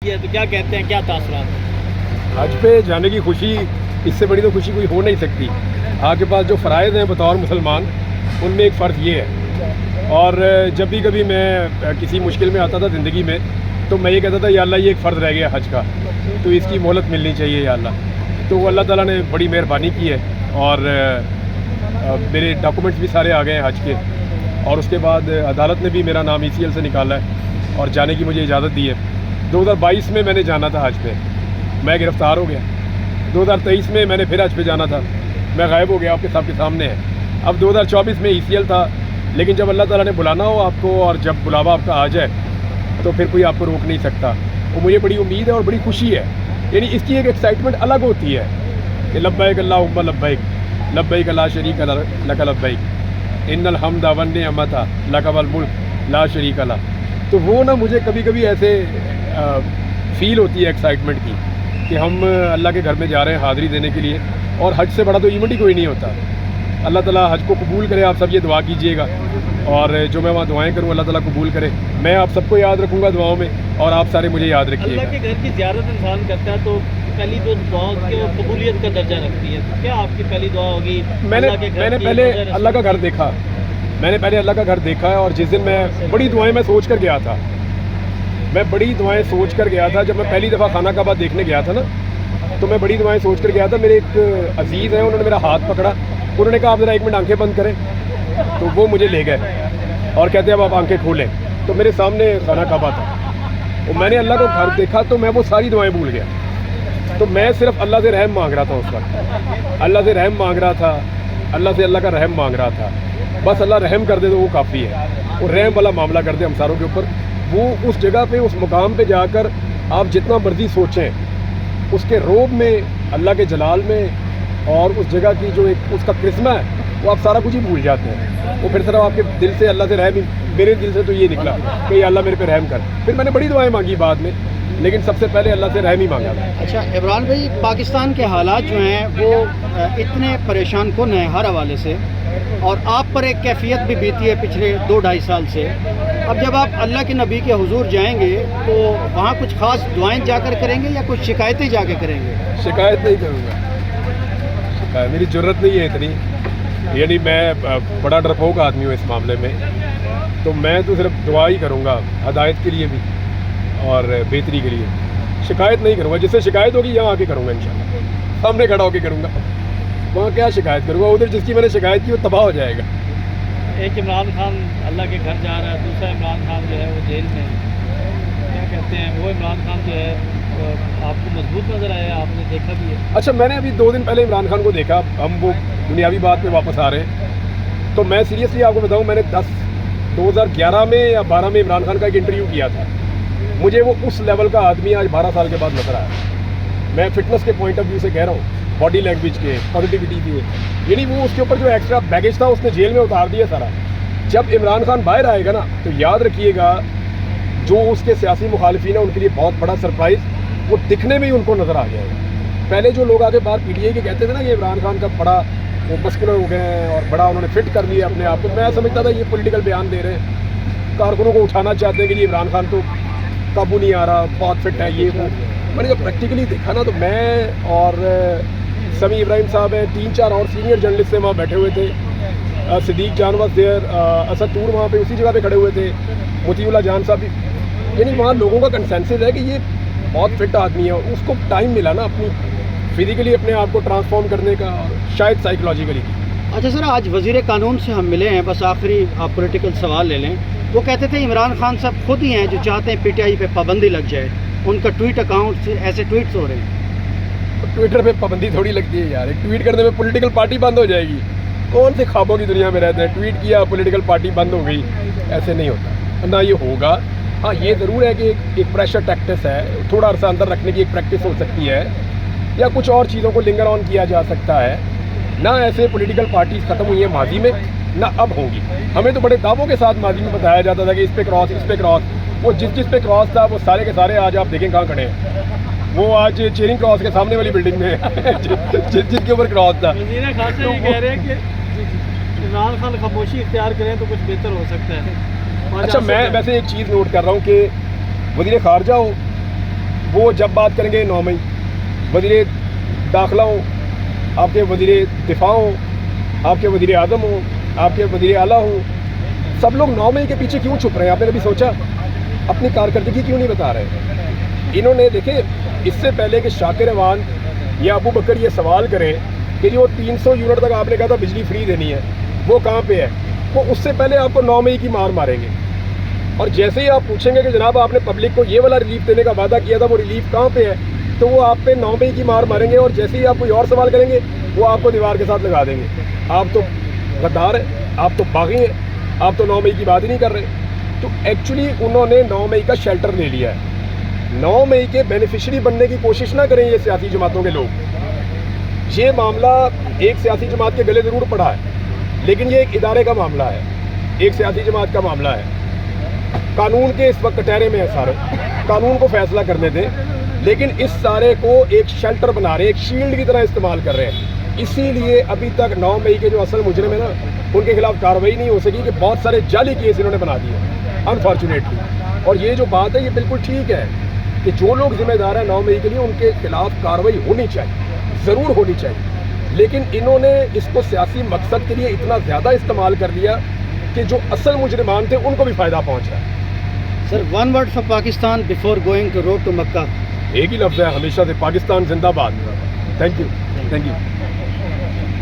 یہ تو کیا کہتے ہیں، کیا تاثرات ہیں؟ حج پہ جانے کی خوشی، اس سے بڑی تو خوشی کوئی ہو نہیں سکتی. آپ کے پاس جو فرائض ہیں بطور مسلمان، ان میں ایک فرض یہ ہے. اور جب بھی کبھی میں کسی مشکل میں آتا تھا زندگی میں، تو میں یہ کہتا تھا یا اللہ یہ ایک فرض رہ گیا حج کا، تو اس کی مہلت ملنی چاہیے یا اللہ. تو وہ اللہ تعالیٰ نے بڑی مہربانی کی ہے، اور میرے ڈاکومنٹس بھی سارے آ گئے ہیں حج کے. اور اس کے بعد عدالت نے بھی میرا نام ECL سے نکالا ہے اور جانے کی مجھے اجازت دی ہے. 2022 میں نے جانا تھا حج پہ، میں گرفتار ہو گیا. 2023 میں نے پھر حج پہ جانا تھا، میں غائب ہو گیا، آپ کے سب کے سامنے ہے. اب 2024 میں ECL تھا، لیکن جب اللہ تعالیٰ نے بلانا ہو آپ کو، اور جب بلاوا آپ کا آ جائے، تو پھر کوئی آپ کو روک نہیں سکتا. وہ مجھے بڑی امید ہے اور بڑی خوشی ہے. یعنی اس کی ایک ایکسائٹمنٹ الگ ہوتی ہے کہ لبیک اللہم لبیک، لبیک لا شریک لک لبیک، ان الحمد والنعمت لک والملک لا شریک لک. تو وہ نا مجھے کبھی کبھی ایسے فیل ہوتی ہے ایکسائٹمنٹ کی کہ ہم اللہ کے گھر میں جا رہے ہیں حاضری دینے کے لیے. اور حج سے بڑا تو ایونٹ ہی کوئی نہیں ہوتا. اللہ تعالیٰ حج کو قبول کرے. آپ سب یہ دعا کیجئے گا، اور جو میں وہاں دعائیں کروں اللہ تعالیٰ قبول کرے. میں آپ سب کو یاد رکھوں گا دعاؤں میں، اور آپ سارے مجھے یاد رکھیے گا. اللہ کے گھر کی زیارت انسان کرتا ہے تو پہلی جو دعا کی وہ قبولیت کا درجہ رکھتی ہے. کیا آپ کی پہلی دعا ہوگی؟ میں نے پہلے اللہ کا گھر دیکھا، میں نے پہلے اللہ کا گھر دیکھا ہے. اور جس دن میں بڑی دعائیں میں سوچ کر گیا تھا، میں بڑی دعائیں سوچ کر گیا تھا. جب میں پہلی دفعہ خانہ کعبہ دیکھنے گیا تھا نا، تو میں بڑی دعائیں سوچ کر گیا تھا. میرے ایک عزیز ہیں، انہوں نے میرا ہاتھ پکڑا، انہوں نے کہا آپ ذرا 1 منٹ آنکھیں بند کریں. تو وہ مجھے لے گئے اور کہتے ہیں اب آپ آنکھیں کھولیں. تو میرے سامنے خانہ کعبہ تھا، اور میں نے اللہ کا گھر دیکھا تو میں وہ ساری دعائیں بھول گیا. تو میں صرف اللہ سے رحم مانگ رہا تھا اس وقت، اللہ سے رحم مانگ رہا تھا، اللہ سے اللہ کا رحم مانگ رہا تھا. بس اللہ رحم کر دے تو وہ کافی ہے، وہ رحم والا معاملہ کر دے ہم ساروں کے اوپر. وہ اس جگہ پہ، اس مقام پہ جا کر آپ جتنا مرضی سوچیں، اس کے روب میں، اللہ کے جلال میں، اور اس جگہ کی جو ایک اس کا کرشمہ ہے، وہ آپ سارا کچھ ہی بھول جاتے ہیں. وہ پھر صرف آپ کے دل سے اللہ سے رحم، میرے دل سے تو یہ نکلا کہ یا اللہ میرے پہ رحم کر. پھر میں نے بڑی دعائیں مانگی بعد میں، لیکن سب سے پہلے اللہ سے رحم ہی مانگا تھا. اچھا عمران بھائی، پاکستان کے حالات جو ہیں وہ اتنے پریشان کن ہیں ہر حوالے سے، اور آپ پر ایک کیفیت بھی بیتی ہے پچھلے 2-2.5 سال سے. اب جب آپ اللہ کے نبی کے حضور جائیں گے تو وہاں کچھ خاص دعائیں جا کر کریں گے یا کچھ شکایتیں جا کے کریں گے؟ شکایت نہیں کروں گا، میری جرت نہیں ہے اتنی. یعنی میں بڑا ڈرپوک آدمی ہوں اس معاملے میں. تو میں تو صرف دعا ہی کروں گا ہدایت کے لیے بھی اور بہتری کے لیے. شکایت نہیں کروں گا. جس سے شکایت ہوگی یہاں آ کے کروں گا انشاءاللہ، سامنے کھڑا ہو کے کروں گا. وہاں کیا شکایت کروں گا؟ ادھر جس کی میں نے شکایت کی وہ تباہ ہو جائے گا. ایک عمران خان اللہ کے گھر جا رہا ہے، دوسرا عمران خان جو ہے وہ جیل میں ہے. کیا کہتے ہیں، وہ عمران خان جو ہے آپ کو مضبوط نظر آیا؟ آپ نے دیکھا بھی ہے؟ اچھا، میں نے ابھی 2 دن پہلے عمران خان کو دیکھا. ہم وہ دنیاوی بات پہ واپس آ رہے ہیں. تو میں سیریسلی آپ کو بتاؤں، میں نے 2011 میں یا 12 میں عمران خان کا ایک انٹرویو کیا تھا. مجھے وہ اس لیول کا آدمی آج 12 سال کے بعد نظر آیا. میں فٹنس کے پوائنٹ آف ویو سے کہہ رہا ہوں، باڈی لینگویج کے، پازیٹیوٹی کے. یعنی وہ اس کے اوپر جو ایکسٹرا بیگیج تھا اس نے جیل میں اتار دیا سارا. جب عمران خان باہر آئے گا نا، تو یاد رکھیے گا جو اس کے سیاسی مخالفین ہیں ان کے لیے بہت بڑا سرپرائز وہ دکھنے میں ہی ان کو نظر آ جائے گا. پہلے جو لوگ آگے باہر PTI کے کہتے تھے نا یہ عمران خان کا بڑا وہ مسکولر ہو گئے ہیں اور بڑا انہوں نے فٹ کر لیا اپنے آپ کو، میں سمجھتا تھا یہ پولیٹیکل بیان دے رہے ہیں، کارکنوں کو اٹھانا چاہتے ہیں کہ یہ عمران خان تو قابو نہیں آ رہا، بہت فٹ ہے یہ وہ. میں نے جب پریکٹیکلی دیکھا نا، تو میں اور سمیع ابراہیم صاحب ہیں، 3-4 اور سینئر جرنلسٹ سے وہاں بیٹھے ہوئے تھے. صدیق جان واز دیئر، اسد طور وہاں پہ اسی جگہ پہ کھڑے ہوئے تھے، مطیع اللہ جان صاحب بھی. یعنی وہاں لوگوں کا کنسنسس ہے کہ یہ بہت فٹ آدمی ہے. اس کو ٹائم ملا نا اپنی فزیکلی اپنے آپ کو ٹرانسفارم کرنے کا، اور شاید سائیکولوجیکلی. اچھا سر، آج وزیر قانون سے ہم ملے ہیں، بس آخری آپ پولیٹیکل سوال لے لیں. وہ کہتے تھے عمران خان صاحب خود ہی ہیں جو چاہتے ہیں PTI پہ پابندی لگ جائے. ان کا ٹویٹ اکاؤنٹ سے ایسے ٹویٹس ہو رہے ہیں. ٹویٹر پہ پابندی تھوڑی لگتی ہے یار. ایک ٹویٹ کرنے میں پولیٹیکل پارٹی بند ہو جائے گی. کون سے خوابوں کی دنیا میں رہتے ہیں؟ ٹویٹ کیا پولیٹیکل پارٹی بند ہو گئی، ایسے نہیں ہوتا، نہ یہ ہوگا. ہاں یہ ضرور ہے کہ ایک پریشر ٹیکٹس ہے، تھوڑا عرصہ اندر رکھنے کی ایک پریکٹس ہو سکتی ہے، یا کچھ اور چیزوں کو لنگر آن کیا جا سکتا ہے. نہ ایسے پولیٹیکل پارٹیز ختم ہوئی ہیں ماضی میں، نہ اب ہوں گی. ہمیں تو بڑے دعووں کے ساتھ ماضی میں بتایا جاتا تھا کہ اس پہ کراس، اس پہ کراس. وہ جس پہ کراس تھا وہ سارے کے سارے آج آپ دیکھیں کہاں کھڑے ہیں. وہ آج چیرنگ کراس کے سامنے والی بلڈنگ میں جس کے اوپر کراس تھا. وزیر خارجہ یہ کہہ رہے ہیں کہ عمران خان خاموشی اختیار کریں تو کچھ بہتر ہو سکتا ہے. اچھا، میں ویسے ایک چیز نوٹ کر رہا ہوں کہ وزیر خارجہ ہو وہ جب بات کریں گے 9 مئی، وزیر داخلہ ہوں، آپ کے وزیر دفاع ہوں، آپ کے وزیر اعظم ہوں، آپ کے وزیر اعلیٰ ہوں، سب لوگ 9 مئی کے پیچھے کیوں چھپ رہے ہیں؟ آپ نے کبھی سوچا؟ اپنی کارکردگی کیوں نہیں بتا رہے؟ انہوں نے دیکھیں، اس سے پہلے کہ شاکر اعوان یا ابو بکر یہ سوال کریں کہ جو 300 یونٹ تک آپ نے کہا تھا بجلی فری دینی ہے، وہ کہاں پہ ہے، وہ اس سے پہلے آپ کو 9 مئی کی مار ماریں گے. اور جیسے ہی آپ پوچھیں گے کہ جناب آپ نے پبلک کو یہ والا ریلیف دینے کا وعدہ کیا تھا، وہ ریلیف کہاں پہ ہے، تو وہ آپ پہ 9 مئی کی مار ماریں گے. اور جیسے ہی آپ کوئی اور سوال کریں گے وہ آپ کو دیوار کے ساتھ لگا دیں گے. آپ تو غدار ہیں، آپ تو باغی ہیں، آپ تو 9 مئی کی بات ہی نہیں کر رہے. تو ایکچولی انہوں نے 9 مئی کا شیلٹر لے لیا ہے. 9 مئی کے بینیفیشری بننے کی کوشش نہ کریں یہ سیاسی جماعتوں کے لوگ. یہ معاملہ ایک سیاسی جماعت کے گلے ضرور پڑا ہے، لیکن یہ ایک ادارے کا معاملہ ہے، ایک سیاسی جماعت کا معاملہ ہے. قانون کے اس وقت کٹہرے میں ہے سارے، قانون کو فیصلہ کرنے دیں، لیکن اس سارے کو ایک شیلٹر بنا رہے ہیں، ایک شیلڈ کی طرح استعمال کر رہے ہیں. اسی لیے ابھی تک 9 مئی کے جو اصل مجرم ہیں نا، ان کے خلاف کارروائی نہیں ہو سکی کہ بہت سارے جعلی کیس انہوں نے بنا دیے انفارچونیٹلی. اور یہ جو بات ہے یہ بالکل ٹھیک ہے کہ جو لوگ ذمہ دار ہیں 9 مئی کے لیے، ان کے خلاف کارروائی ہونی چاہیے، ضرور ہونی چاہیے. لیکن انہوں نے اس کو سیاسی مقصد کے لیے اتنا زیادہ استعمال کر لیا کہ جو اصل مجرمان تھے ان کو بھی فائدہ پہنچ رہا ہے. Sir one word for Pakistan before going to road to Makkah. ایک ہی لفظ ہے ہمیشہ سے، پاکستان زندہ باد. Thank you.